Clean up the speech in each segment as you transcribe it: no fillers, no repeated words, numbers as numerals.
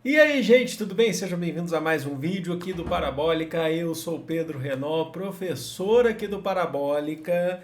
E aí, gente, tudo bem? Sejam bem-vindos a mais um vídeo aqui do Parabólica. Eu sou o Pedro Renó, professor aqui do Parabólica.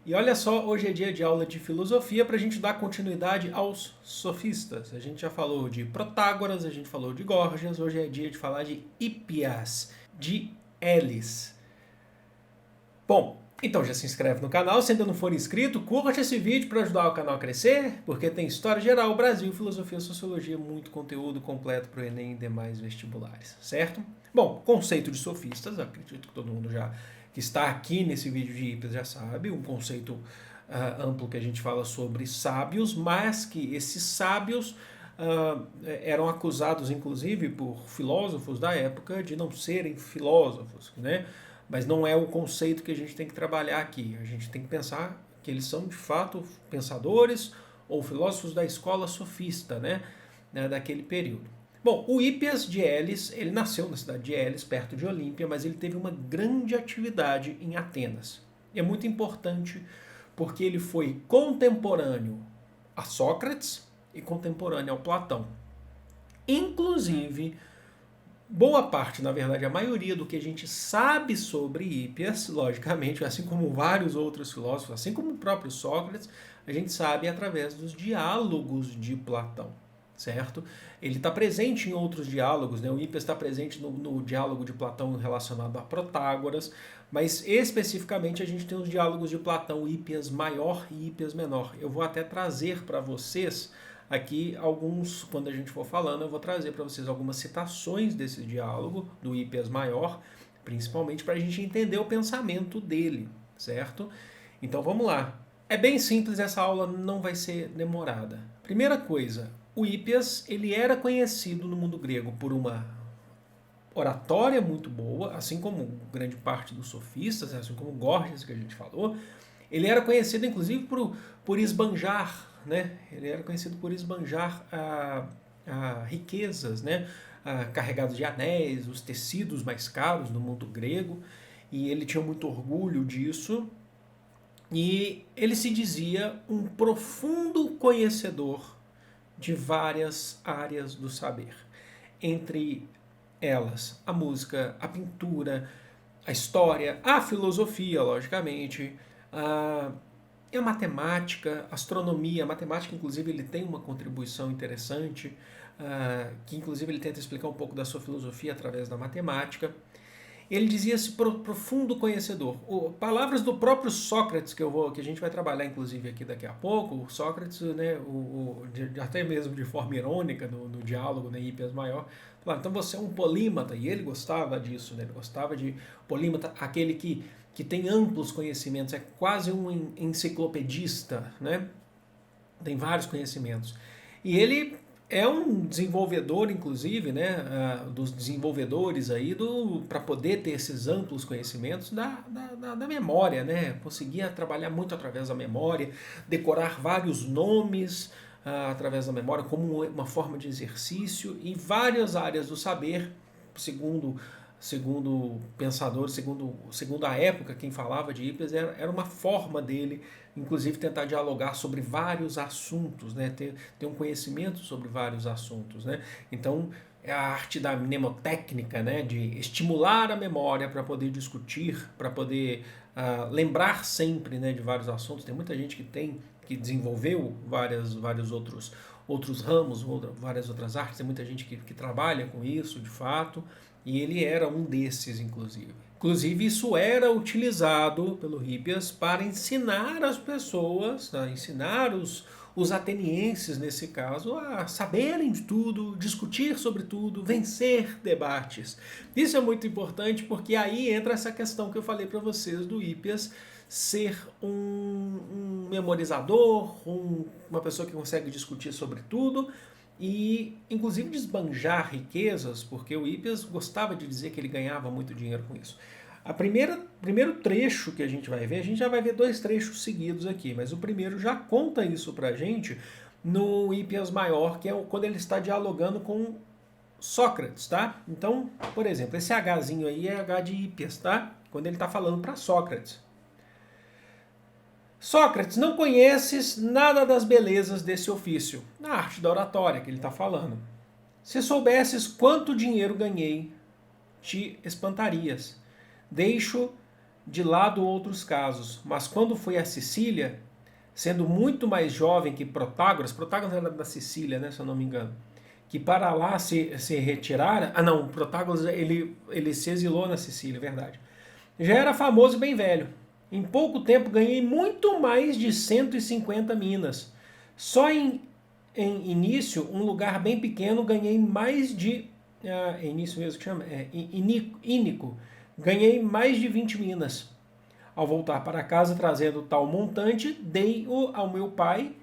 E olha só, hoje é dia de aula de filosofia para a gente dar continuidade aos sofistas. A gente já falou de Protágoras, a gente falou de Górgias, hoje é dia de falar de Hípias, de Elis. Bom, então já se inscreve no canal, se ainda não for inscrito, curte esse vídeo para ajudar o canal a crescer, porque tem história geral, Brasil, filosofia, sociologia, muito conteúdo completo para o Enem e demais vestibulares, certo? Bom, conceito de sofistas, acredito que todo mundo já que está aqui nesse vídeo de Hípias já sabe, um conceito amplo que a gente fala sobre sábios, mas que esses sábios eram acusados, inclusive, por filósofos da época de não serem filósofos, né? Mas não é o conceito que a gente tem que trabalhar aqui. A gente tem que pensar que eles são, de fato, pensadores ou filósofos da escola sofista, né? Daquele período. Bom, o Hípias de Elis, ele nasceu na cidade de Elis, perto de Olímpia, mas ele teve uma grande atividade em Atenas. E é muito importante porque ele foi contemporâneo a Sócrates e contemporâneo ao Platão. Inclusive, boa parte, na verdade, a maioria do que a gente sabe sobre Hípias, logicamente, assim como vários outros filósofos, assim como o próprio Sócrates, a gente sabe através dos diálogos de Platão, certo? Ele está presente em outros diálogos, né? O Hípias está presente no diálogo de Platão relacionado a Protágoras, mas especificamente a gente tem os diálogos de Platão, Hípias maior e Hípias menor. Eu vou até trazer para vocês aqui alguns, quando a gente for falando, eu vou trazer para vocês algumas citações desse diálogo do Hípias maior, principalmente para a gente entender o pensamento dele, certo? Então vamos lá. É bem simples, essa aula não vai ser demorada. Primeira coisa, o Hípias ele era conhecido no mundo grego por uma oratória muito boa, assim como grande parte dos sofistas, assim como Górgias que a gente falou. Ele era conhecido inclusive por esbanjar, né? Ele era conhecido por esbanjar riquezas, né? Carregados de anéis, os tecidos mais caros do mundo grego, e ele tinha muito orgulho disso. E ele se dizia um profundo conhecedor de várias áreas do saber, entre elas a música, a pintura, a história, a filosofia, logicamente, a matemática, a astronomia. A matemática, inclusive, ele tem uma contribuição interessante, que inclusive ele tenta explicar um pouco da sua filosofia através da matemática. Ele dizia-se profundo conhecedor. Palavras do próprio Sócrates, que a gente vai trabalhar inclusive aqui daqui a pouco. O Sócrates, né, até mesmo de forma irônica no diálogo, né, Hípias Maior, falava, então você é um polímata, e ele gostava disso, né, ele gostava de polímata, aquele que tem amplos conhecimentos, é quase um enciclopedista, né, tem vários conhecimentos. E ele é um desenvolvedor, inclusive, né, dos desenvolvedores aí para poder ter esses amplos conhecimentos da memória, né? Conseguia trabalhar muito através da memória, decorar vários nomes através da memória como uma forma de exercício em várias áreas do saber, segundo pensadores, segundo a época, quem falava de Hippias, era uma forma dele, inclusive, tentar dialogar sobre vários assuntos, né? ter um conhecimento sobre vários assuntos. Né? Então, é a arte da mnemotécnica, né? De estimular a memória para poder discutir, para poder lembrar sempre, né, de vários assuntos. Tem muita gente que desenvolveu vários outros ramos, várias outras artes, tem muita gente que trabalha com isso, de fato, e ele era um desses, inclusive. Inclusive, isso era utilizado pelo Hípias para ensinar as pessoas, ensinar os atenienses, nesse caso, a saberem de tudo, discutir sobre tudo, vencer debates. Isso é muito importante porque aí entra essa questão que eu falei para vocês do Hípias ser um memorizador, uma pessoa que consegue discutir sobre tudo e, inclusive, desbanjar riquezas, porque o Hípias gostava de dizer que ele ganhava muito dinheiro com isso. Primeiro trecho que a gente já vai ver dois trechos seguidos aqui, mas o primeiro já conta isso pra gente no Hípias Maior, que é quando ele está dialogando com Sócrates, tá? Então, por exemplo, esse Hzinho aí é H de Hípias, tá? Quando ele está falando para Sócrates. Sócrates, não conheces nada das belezas desse ofício, na arte da oratória que ele está falando. Se soubesses quanto dinheiro ganhei, te espantarias. Deixo de lado outros casos, mas quando fui a Sicília, sendo muito mais jovem que Protágoras era da Sicília, né, se eu não me engano, que para lá se retirara. Ah, não, Protágoras ele se exilou na Sicília, verdade. Já era famoso e bem velho. Em pouco tempo ganhei muito mais de 150 minas. Só em início, um lugar bem pequeno, ganhei mais de. Início mesmo que chama? Ínico. Ganhei mais de 20 minas. Ao voltar para casa trazendo tal montante, dei-o ao meu pai.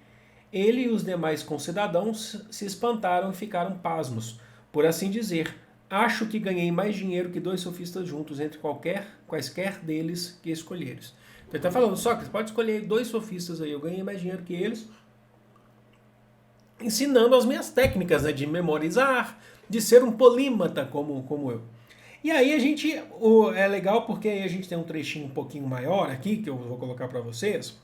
Ele e os demais concidadãos se espantaram e ficaram pasmos. Por assim dizer, acho que ganhei mais dinheiro que 2 sofistas juntos, entre quaisquer deles que escolheres. Então ele está falando, Sócrates, pode escolher 2 sofistas aí, eu ganhei mais dinheiro que eles, ensinando as minhas técnicas, né, de memorizar, de ser um polímata como eu. E aí é legal porque aí a gente tem um trechinho um pouquinho maior aqui, que eu vou colocar para vocês,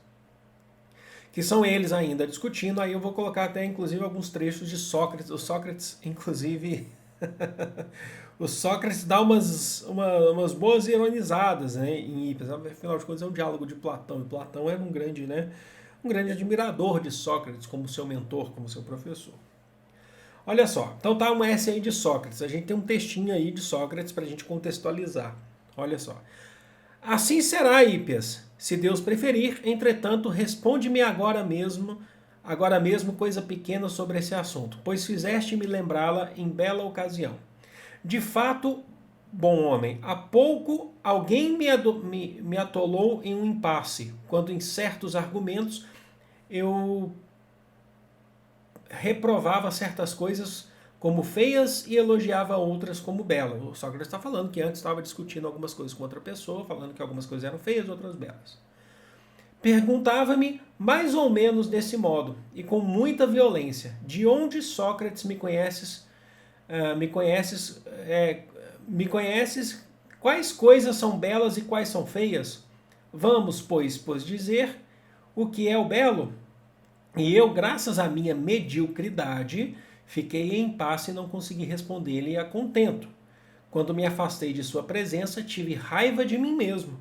que são eles ainda discutindo, aí eu vou colocar até inclusive alguns trechos de Sócrates. O Sócrates, inclusive, o Sócrates dá umas boas ironizadas, né, em Hippias. Afinal de contas é um diálogo de Platão, e Platão era um grande, né, um grande admirador de Sócrates como seu mentor, como seu professor. Olha só, então tá uma essay de Sócrates. A gente tem um textinho aí de Sócrates para a gente contextualizar. Olha só. Assim será, Hippias, se Deus preferir. Entretanto, responde-me agora mesmo coisa pequena sobre esse assunto, pois fizeste-me lembrá-la em bela ocasião. De fato, bom homem, há pouco alguém me atolou em um impasse, quando em certos argumentos eu reprovava certas coisas como feias e elogiava outras como belas. O Sócrates está falando que antes estava discutindo algumas coisas com outra pessoa, falando que algumas coisas eram feias, outras belas. Perguntava-me mais ou menos desse modo, e com muita violência, de onde, Sócrates, me conheces, quais coisas são belas e quais são feias? Vamos, pois dizer o que é o belo? E eu, graças à minha mediocridade, fiquei em impasse e não consegui responder-lhe a contento. Quando me afastei de sua presença, tive raiva de mim mesmo.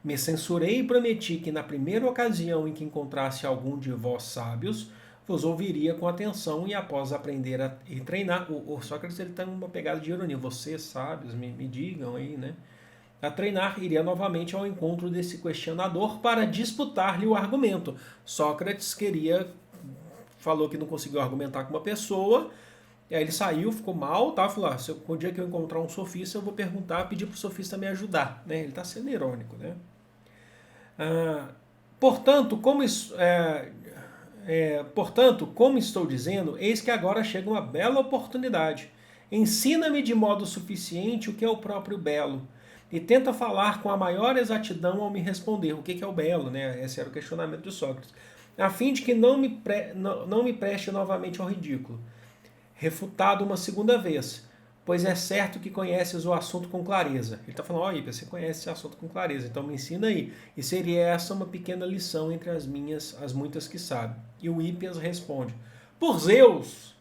Me censurei e prometi que na primeira ocasião em que encontrasse algum de vós sábios, vos ouviria com atenção e após aprender e treinar. O Sócrates ele tem uma pegada de ironia. Vocês sábios, me digam aí, né? A treinar, iria novamente ao encontro desse questionador para disputar-lhe o argumento. Sócrates falou que não conseguiu argumentar com uma pessoa, e aí ele saiu, ficou mal, tá? Falou, o dia que eu encontrar um sofista, eu vou pedir para o sofista me ajudar. Né? Ele está sendo irônico. Né? Portanto, como estou dizendo, eis que agora chega uma bela oportunidade. Ensina-me de modo suficiente o que é o próprio belo, e tenta falar com a maior exatidão ao me responder o que é o belo, né? Esse era o questionamento de Sócrates, a fim de que não me preste novamente ao ridículo. Refutado uma segunda vez, pois é certo que conheces o assunto com clareza. Ele está falando, Hippias, você conhece esse assunto com clareza, então me ensina aí. E seria essa uma pequena lição entre as muitas que sabe. E o Hippias responde, por Zeus!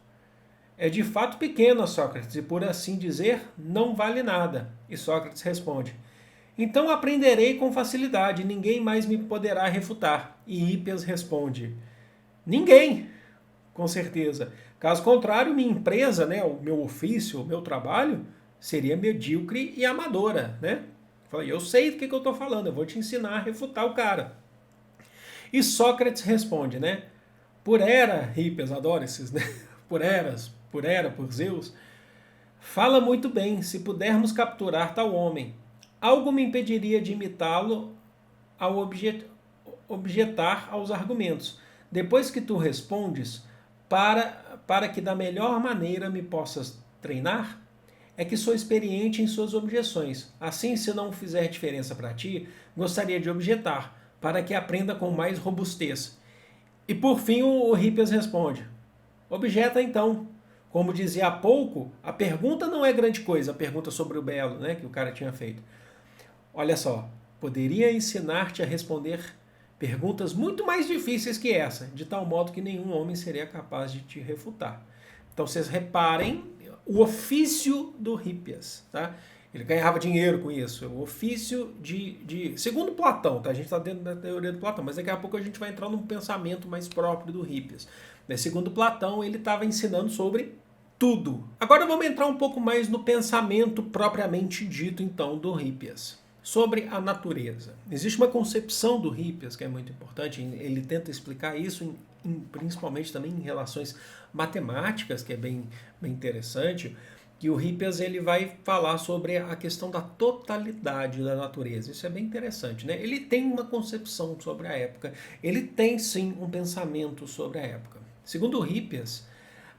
É de fato pequeno, Sócrates, e por assim dizer, não vale nada. E Sócrates responde, então aprenderei com facilidade, ninguém mais me poderá refutar. E Hippias responde, ninguém, com certeza. Caso contrário, minha empresa, né, o meu ofício, o meu trabalho, seria medíocre e amadora. Né? Eu sei do que eu estou falando, eu vou te ensinar a refutar o cara. E Sócrates responde, né? Por Hippias, adoro esses, né? Por Zeus, fala muito bem, se pudermos capturar tal homem. Algo me impediria de imitá-lo ao objetar aos argumentos. Depois que tu respondes, para que da melhor maneira me possas treinar, é que sou experiente em suas objeções. Assim, se não fizer diferença para ti, gostaria de objetar, para que aprenda com mais robustez. E por fim o Hippias responde, objeta então. Como dizia há pouco, a pergunta não é grande coisa, a pergunta sobre o belo, né, que o cara tinha feito. Olha só, poderia ensinar-te a responder perguntas muito mais difíceis que essa, de tal modo que nenhum homem seria capaz de te refutar. Então vocês reparem o ofício do Hippias, tá? Ele ganhava dinheiro com isso, o ofício segundo Platão, tá? A gente está dentro da teoria do Platão, mas daqui a pouco a gente vai entrar num pensamento mais próprio do Hippias. Segundo Platão, ele estava ensinando sobre tudo. Agora vamos entrar um pouco mais no pensamento propriamente dito, então, do Hippias. Sobre a natureza. Existe uma concepção do Hippias que é muito importante, ele tenta explicar isso principalmente também em relações matemáticas, que é bem interessante, que o Hippias ele vai falar sobre a questão da totalidade da natureza. Isso é bem interessante, né? Ele tem uma concepção sobre a época, ele tem sim um pensamento sobre a época. Segundo o Hippias,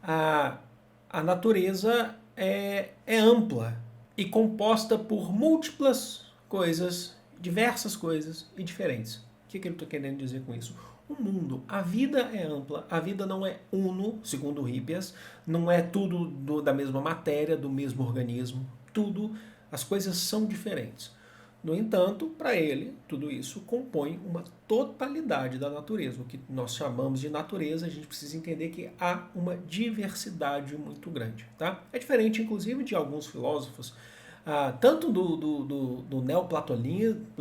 a natureza é ampla e composta por múltiplas coisas, diversas coisas e diferentes. O que ele está querendo dizer com isso? O mundo, a vida é ampla, a vida não é uno, segundo o Hippias, não é tudo da mesma matéria, do mesmo organismo, tudo, as coisas são diferentes. No entanto, para ele, tudo isso compõe uma totalidade da natureza. O que nós chamamos de natureza, a gente precisa entender que há uma diversidade muito grande. Tá? É diferente, inclusive, de alguns filósofos, tanto do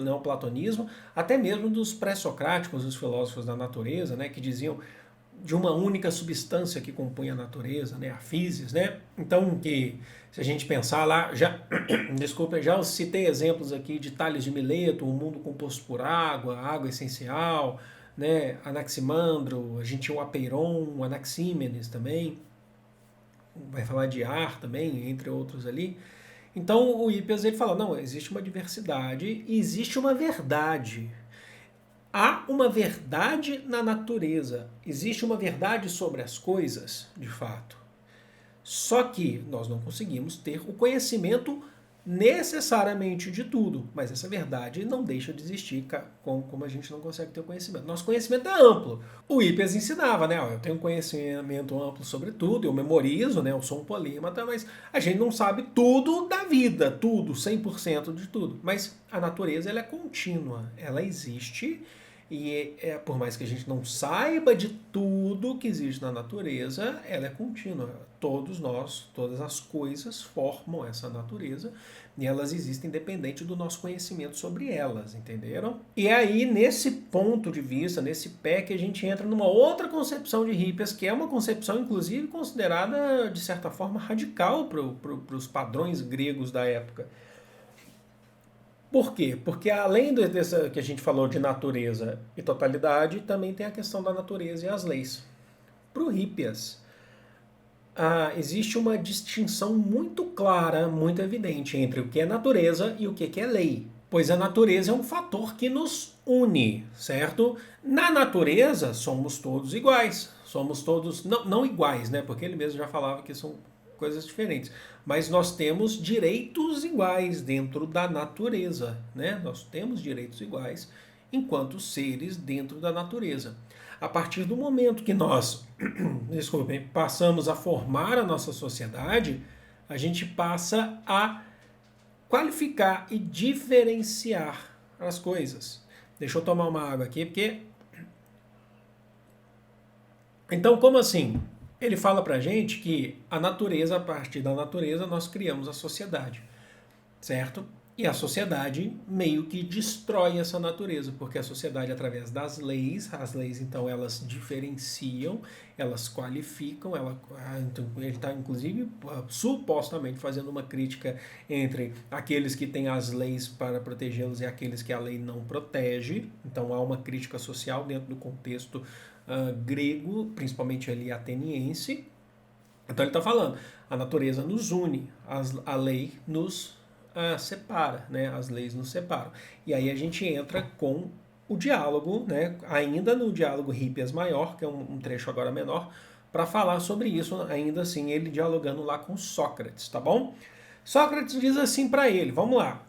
neoplatonismo, até mesmo dos pré-socráticos, os filósofos da natureza, né, que diziam de uma única substância que compunha a natureza, né, a physis, né? Então, que se a gente pensar lá, desculpa, já citei exemplos aqui de Tales de Mileto, o mundo composto por água, água essencial, né, Anaximandro, a gente tinha o Apeiron, o Anaxímenes também, vai falar de ar também, entre outros ali. Então o Hippias ele fala, não, existe uma diversidade e existe uma verdade. Há uma verdade na natureza, existe uma verdade sobre as coisas, de fato. Só que nós não conseguimos ter o conhecimento necessariamente de tudo, mas essa verdade não deixa de existir como a gente não consegue ter o conhecimento. Nosso conhecimento é amplo. O Hippias ensinava, né? Eu tenho um conhecimento amplo sobre tudo, eu memorizo, né? Eu sou um polímata, mas a gente não sabe tudo da vida, tudo, 100% de tudo. Mas a natureza ela é contínua, ela existe e por mais que a gente não saiba de tudo que existe na natureza, ela é contínua. Todos nós, todas as coisas formam essa natureza e elas existem independente do nosso conhecimento sobre elas, entenderam? E é aí, nesse ponto de vista, nesse pé, que a gente entra numa outra concepção de Hippias, que é uma concepção, inclusive, considerada, de certa forma, radical para os padrões gregos da época. Por quê? Porque além dessa que a gente falou de natureza e totalidade, também tem a questão da natureza e as leis. Para o Hippias, existe uma distinção muito clara, muito evidente entre o que é natureza e o que é lei. Pois a natureza é um fator que nos une, certo? Na natureza, somos todos iguais. Somos todos, não iguais, né? Porque ele mesmo já falava que são coisas diferentes. Mas nós temos direitos iguais dentro da natureza, né? Nós temos direitos iguais enquanto seres dentro da natureza. A partir do momento que nós, desculpem, passamos a formar a nossa sociedade, a gente passa a qualificar e diferenciar as coisas. Deixa eu tomar uma água aqui, porque... Então, como assim? Ele fala pra gente que a natureza, a partir da natureza, nós criamos a sociedade, certo? E a sociedade meio que destrói essa natureza, porque a sociedade, através das leis, as leis, então, elas diferenciam, elas qualificam, ele está, inclusive, supostamente fazendo uma crítica entre aqueles que têm as leis para protegê-los e aqueles que a lei não protege. Então, há uma crítica social dentro do contexto grego, principalmente ali ateniense. Então, ele está falando, a natureza nos une, a lei nos separa, né? As leis nos separam. E aí a gente entra com o diálogo, né? Ainda no diálogo Hippias maior, que é um trecho agora menor, para falar sobre isso, ainda assim, ele dialogando lá com Sócrates, tá bom? Sócrates diz assim para ele, vamos lá.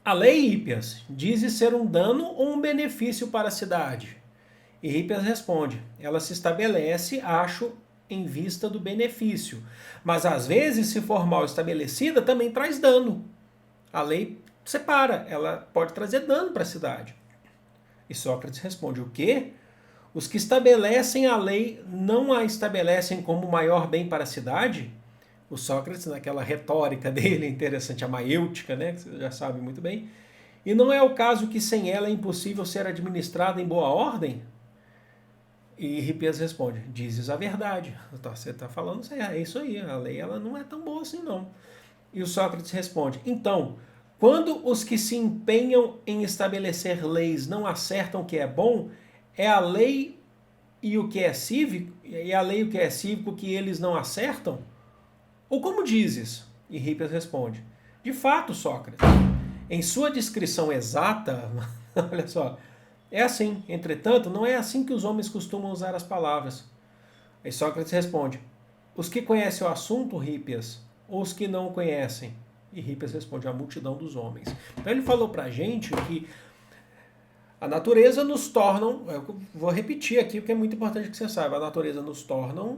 A lei Hippias diz ser um dano ou um benefício para a cidade? E Hippias responde, ela se estabelece, acho, em vista do benefício. Mas às vezes, se for mal estabelecida, também traz dano. A lei separa, ela pode trazer dano para a cidade. E Sócrates responde, o quê? Os que estabelecem a lei não a estabelecem como o maior bem para a cidade? O Sócrates, naquela retórica dele interessante, a maiêutica, né, que você já sabe muito bem. E não é o caso que sem ela é impossível ser administrada em boa ordem? E Hippias responde, dizes a verdade. Você está falando, é isso aí, a lei ela não é tão boa assim não. E o Sócrates responde, então, quando os que se empenham em estabelecer leis não acertam o que é bom, é a lei e o que é cívico, e a lei e o que é cívico que eles não acertam? Ou como dizes? E Hippias responde, de fato, Sócrates, em sua descrição exata, olha só, é assim, entretanto, não é assim que os homens costumam usar as palavras. Aí Sócrates responde, os que conhecem o assunto, Hippias, ou os que não o conhecem? E Hippias responde, a multidão dos homens. Então ele falou pra gente que a natureza nos torna, eu vou repetir aqui porque é muito importante que você saiba, a natureza nos torna,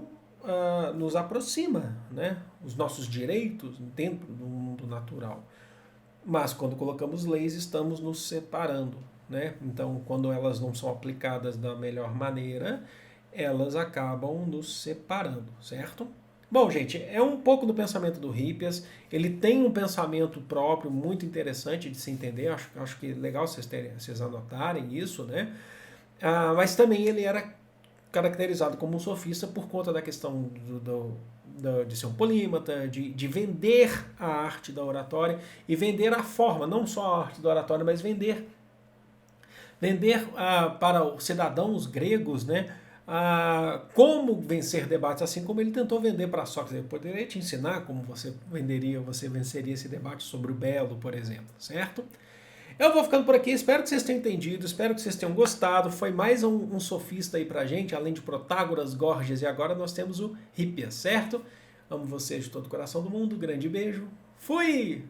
nos aproxima, né? Os nossos direitos dentro do mundo natural. Mas quando colocamos leis, estamos nos separando, né? Então, quando elas não são aplicadas da melhor maneira, elas acabam nos separando, certo? Bom, gente, é um pouco do pensamento do Hippias. Ele tem um pensamento próprio muito interessante de se entender. Acho que é legal vocês anotarem isso, né? Mas também ele era caracterizado como um sofista por conta da questão de ser um polímata, de vender a arte da oratória e vender a forma, não só a arte da oratória, mas vender para os cidadãos gregos, né, como vencer debates, assim como ele tentou vender para Sócrates. Eu poderia te ensinar como você venceria esse debate sobre o belo, por exemplo, certo? Eu vou ficando por aqui, espero que vocês tenham entendido, espero que vocês tenham gostado. Foi mais um sofista aí pra gente, além de Protágoras, Gorgias, e agora nós temos o Hippias, certo? Amo vocês de todo o coração do mundo, grande beijo, fui!